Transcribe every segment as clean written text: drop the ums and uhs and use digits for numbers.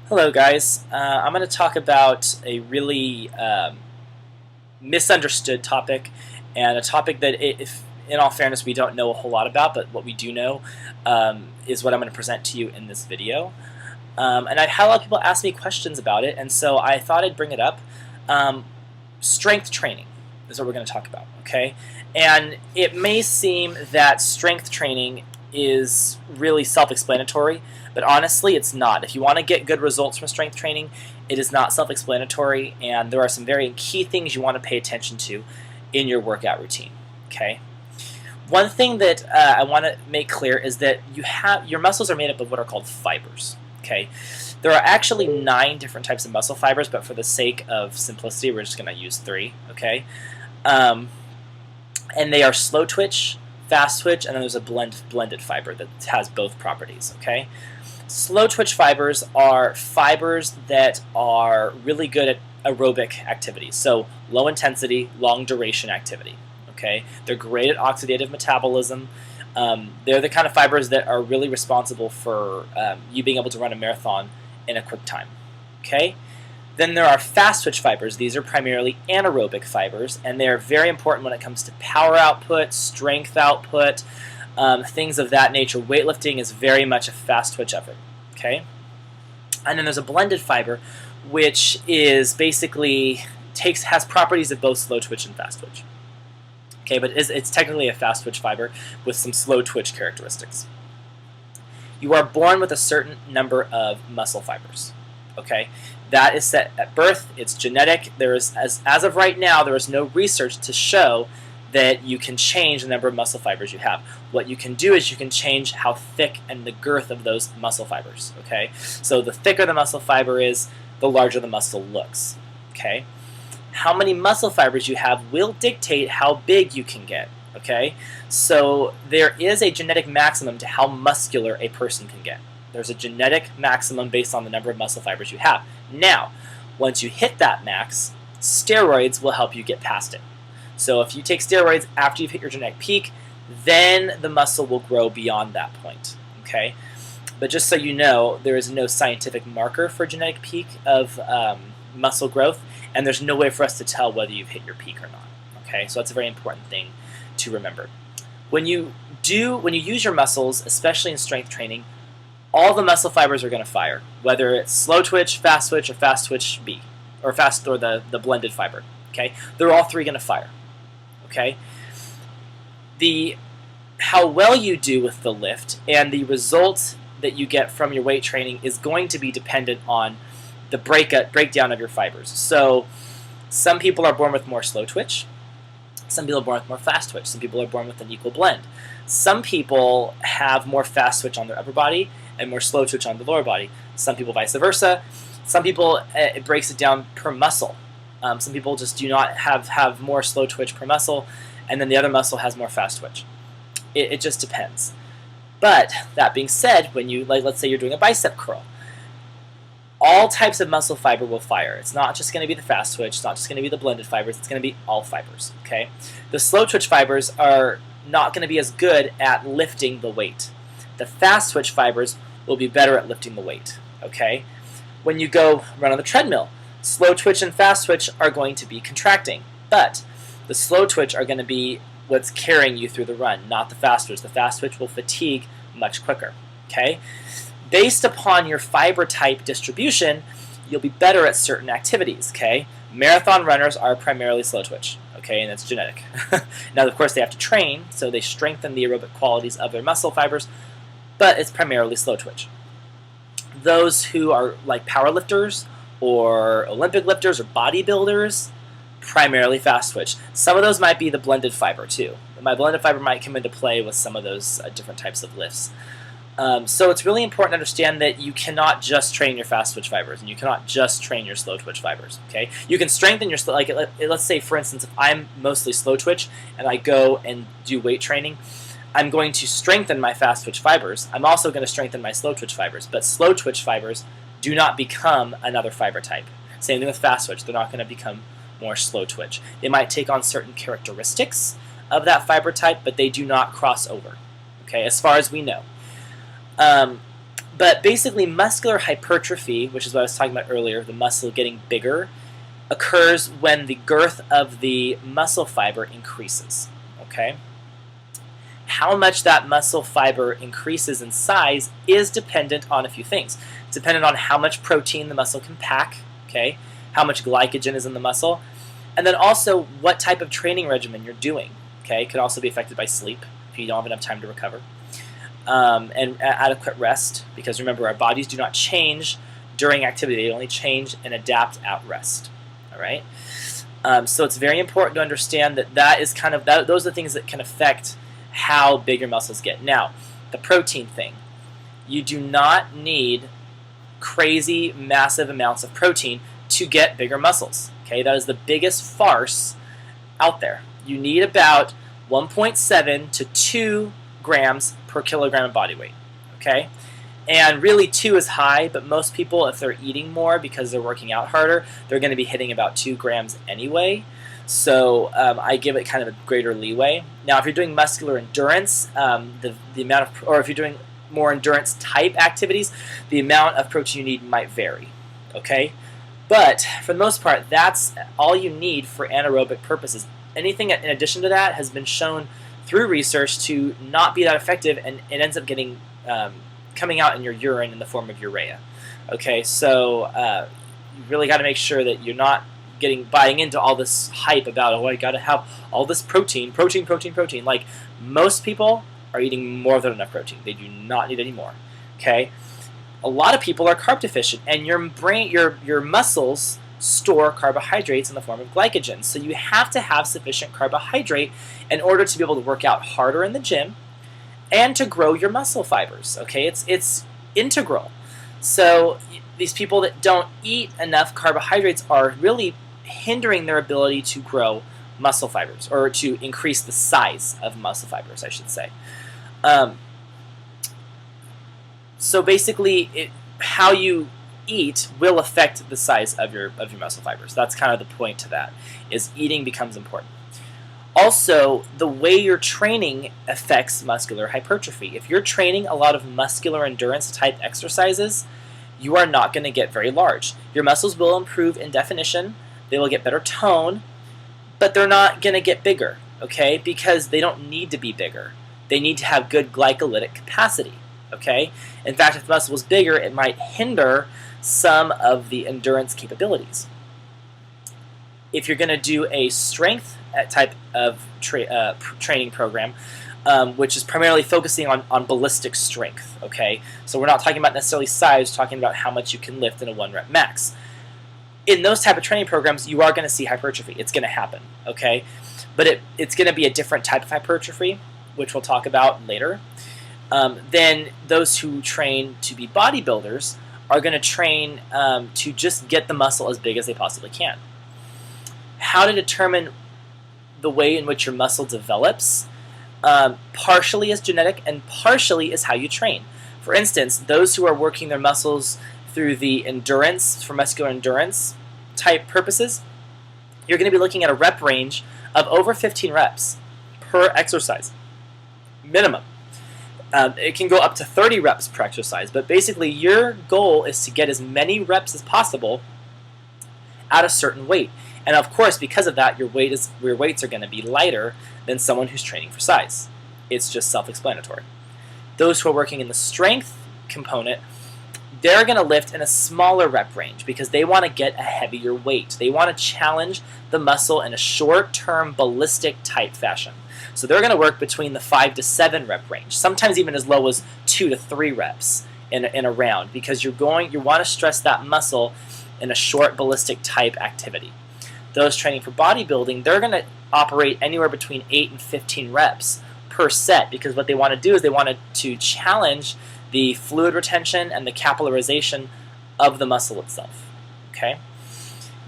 Hello guys, I'm going to talk about a really misunderstood topic, and a topic that, if in all fairness, we don't know a whole lot about, but what we do know is what I'm going to present to you in this video. And I've had a lot of people ask me questions about it, and so I thought I'd bring it up. Strength training is what we're going to talk about, okay? And it may seem that strength training is really self-explanatory, but honestly it's not. If you want to get good results from strength training, it is not self-explanatory, and there are some very key things you want to pay attention to in your workout routine, okay? One thing that I want to make clear is that your muscles are made up of what are called fibers, okay? There are actually 9 different types of muscle fibers, but for the sake of simplicity, we're just going to use 3, okay? And they are slow twitch, fast twitch, and then there's a blended fiber that has both properties, okay? Slow twitch fibers are fibers that are really good at aerobic activities, so low intensity, long duration activity, okay? They're great at oxidative metabolism. They're the kind of fibers that are really responsible for you being able to run a marathon in a quick time, okay? Then there are fast twitch fibers. These are primarily anaerobic fibers, and they're very important when it comes to power output, strength output, things of that nature. Weightlifting is very much a fast twitch effort, okay? And then there's a blended fiber, which is basically has properties of both slow twitch and fast twitch, okay? But it's technically a fast twitch fiber with some slow twitch characteristics. You are born with a certain number of muscle fibers, okay? That is set at birth. It's genetic. There is, as of right now, there is no research to show that you can change the number of muscle fibers you have. What you can do is you can change how thick and the girth of those muscle fibers, okay? So the thicker the muscle fiber is, the larger the muscle looks, okay? How many muscle fibers you have will dictate how big you can get, okay? So there is a genetic maximum to how muscular a person can get. There's a genetic maximum based on the number of muscle fibers you have. Now, once you hit that max, steroids will help you get past it. So if you take steroids after you've hit your genetic peak, then the muscle will grow beyond that point, okay? But just so you know, there is no scientific marker for genetic peak of muscle growth, and there's no way for us to tell whether you've hit your peak or not, okay? So that's a very important thing to remember. When you use your muscles, especially in strength training, all the muscle fibers are going to fire, whether it's slow twitch, fast twitch, or fast twitch B, or the blended fiber, okay? They're all 3 going to fire, okay? How well you do with the lift and the results that you get from your weight training is going to be dependent on the breakdown of your fibers. So some people are born with more slow twitch, some people are born with more fast twitch, some people are born with an equal blend. Some people have more fast twitch on their upper body and more slow twitch on the lower body. Some people vice versa. Some people, it breaks it down per muscle. Some people just do not have more slow twitch per muscle, and then the other muscle has more fast twitch. It just depends. But that being said, when you, let's say you're doing a bicep curl, all types of muscle fiber will fire. It's not just going to be the fast twitch. It's not just going to be the blended fibers. It's going to be all fibers, okay? The slow twitch fibers are not going to be as good at lifting the weight. The fast twitch fibers will be better at lifting the weight, okay? When you go run on the treadmill, slow twitch and fast twitch are going to be contracting, but the slow twitch are going to be what's carrying you through the run, not the fast twitch. The fast twitch will fatigue much quicker, okay? Based upon your fiber type distribution, you'll be better at certain activities, okay? Marathon runners are primarily slow twitch, okay, and that's genetic. Now, of course, they have to train, so they strengthen the aerobic qualities of their muscle fibers, but it's primarily slow twitch. Those who are like powerlifters or Olympic lifters or bodybuilders, primarily fast twitch. Some of those might be the blended fiber too. My blended fiber might come into play with some of those different types of lifts. So it's really important to understand that you cannot just train your fast twitch fibers, and you cannot just train your slow twitch fibers, okay? You can strengthen your, let's say for instance, if I'm mostly slow twitch and I go and do weight training, I'm going to strengthen my fast twitch fibers. I'm also going to strengthen my slow twitch fibers, but slow twitch fibers do not become another fiber type. Same thing with fast twitch. They're not going to become more slow twitch. They might take on certain characteristics of that fiber type, but they do not cross over, okay, as far as we know. But basically, muscular hypertrophy, which is what I was talking about earlier, the muscle getting bigger, occurs when the girth of the muscle fiber increases. Okay? How much that muscle fiber increases in size is dependent on a few things. It's dependent on how much protein the muscle can pack, okay? How much glycogen is in the muscle, and then also what type of training regimen you're doing. Okay, it could also be affected by sleep if you don't have enough time to recover, and adequate rest. Because remember, our bodies do not change during activity; they only change and adapt at rest. All right. So it's very important to understand that is kind of those are the things that can affect how big your muscles get. Now, the protein thing, you do not need crazy, massive amounts of protein to get bigger muscles. Okay, that is the biggest farce out there. You need about 1.7 to 2 grams per kilogram of body weight. Okay, and really 2 is high, but most people, if they're eating more because they're working out harder, they're going to be hitting about 2 grams anyway. So I give it kind of a greater leeway. Now, if you're doing muscular endurance, the amount of, or if you're doing more endurance type activities, the amount of protein you need might vary. Okay, but for the most part, that's all you need for anaerobic purposes. Anything in addition to that has been shown through research to not be that effective, and it ends up getting coming out in your urine in the form of urea. Okay, so you really got to make sure that you're not buying into all this hype about, oh, I got to have all this protein. Like, most people are eating more than enough protein. They do not need any more. Okay, a lot of people are carb deficient, and your muscles store carbohydrates in the form of glycogen. So you have to have sufficient carbohydrate in order to be able to work out harder in the gym and to grow your muscle fibers. Okay, it's integral. So these people that don't eat enough carbohydrates are really hindering their ability to grow muscle fibers, or to increase the size of muscle fibers, I should say. So basically, how you eat will affect the size of your muscle fibers. That's kind of the point to that, is eating becomes important. Also, the way you're training affects muscular hypertrophy. If you're training a lot of muscular endurance type exercises, you are not going to get very large. Your muscles will improve in definition, they will get better tone, but they're not going to get bigger, okay? Because they don't need to be bigger. They need to have good glycolytic capacity, okay? In fact, if the muscle was bigger, it might hinder some of the endurance capabilities. If you're going to do a strength type of training program, which is primarily focusing on ballistic strength, okay? So we're not talking about necessarily size, we're talking about how much you can lift in a 1-rep max. In those type of training programs, you are going to see hypertrophy. It's going to happen, okay? But it's going to be a different type of hypertrophy, which we'll talk about later. Then those who train to be bodybuilders are going to train to just get the muscle as big as they possibly can. How to determine the way in which your muscle develops partially is genetic and partially is how you train. For instance, those who are working their muscles through the endurance, for muscular endurance type purposes, you're going to be looking at a rep range of over 15 reps per exercise, minimum. It can go up to 30 reps per exercise, but basically your goal is to get as many reps as possible at a certain weight. And of course, because of that, your weights are going to be lighter than someone who's training for size. It's just self-explanatory. Those who are working in the strength component, they're going to lift in a smaller rep range because they want to get a heavier weight. They want to challenge the muscle in a short-term ballistic type fashion. So they're going to work between the 5 to 7 rep range, sometimes even as low as 2 to 3 reps in a round, because you want to stress that muscle in a short ballistic type activity. Those training for bodybuilding, they're going to operate anywhere between 8 and 15 reps per set, because what they want to do is they want to challenge the fluid retention and the capillarization of the muscle itself. Okay.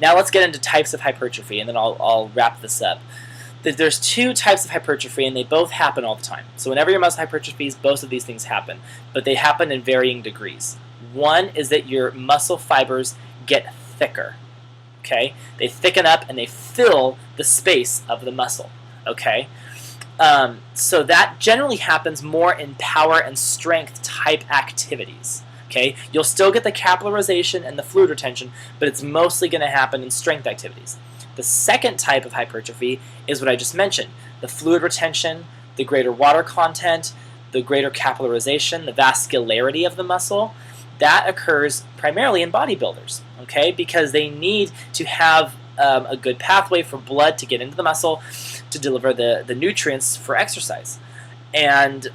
Now let's get into types of hypertrophy, and then I'll wrap this up. There's 2 types of hypertrophy, and they both happen all the time. So whenever your muscle hypertrophies, both of these things happen, but they happen in varying degrees. One is that your muscle fibers get thicker. Okay, they thicken up and they fill the space of the muscle. Okay, so that generally happens more in power and strength type activities. Okay, you'll still get the capillarization and the fluid retention, but it's mostly going to happen in strength activities. The second type of hypertrophy is what I just mentioned: the fluid retention, the greater water content, the greater capillarization, the vascularity of the muscle. That occurs primarily in bodybuilders, okay, because they need to have a good pathway for blood to get into the muscle to deliver the nutrients for exercise. And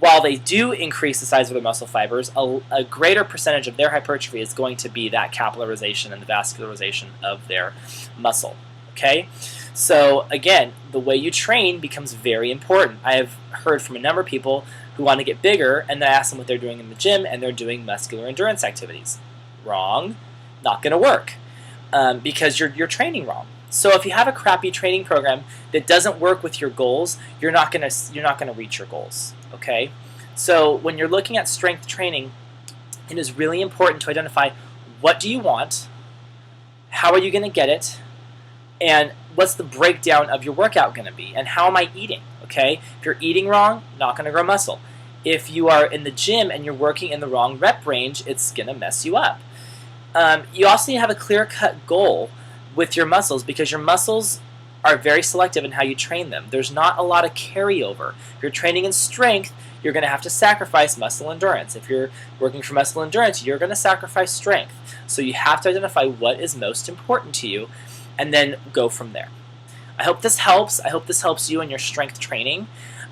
while they do increase the size of their muscle fibers, a greater percentage of their hypertrophy is going to be that capillarization and the vascularization of their muscle. Okay? So again, the way you train becomes very important. I have heard from a number of people who want to get bigger, and then I ask them what they're doing in the gym, and they're doing muscular endurance activities. Wrong. Not going to work because you're training wrong. So if you have a crappy training program that doesn't work with your goals, you're not gonna reach your goals. Okay? So when you're looking at strength training, it is really important to identify what do you want, how are you going to get it, and what's the breakdown of your workout going to be, and how am I eating? Okay? If you're eating wrong, not going to grow muscle. If you are in the gym and you're working in the wrong rep range, it's going to mess you up. You also need to have a clear-cut goal with your muscles, because your muscles are very selective in how you train them. There's not a lot of carryover. If you're training in strength, you're going to have to sacrifice muscle endurance. If you're working for muscle endurance, you're going to sacrifice strength. So you have to identify what is most important to you and then go from there. I hope this helps. I hope this helps you in your strength training.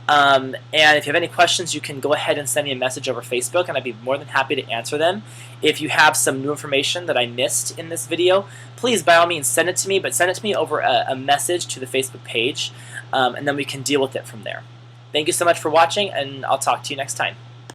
And if you have any questions, you can go ahead and send me a message over Facebook, and I'd be more than happy to answer them. If you have some new information that I missed in this video, please, by all means, send it to me, but send it to me over a message to the Facebook page, and then we can deal with it from there. Thank you so much for watching, and I'll talk to you next time.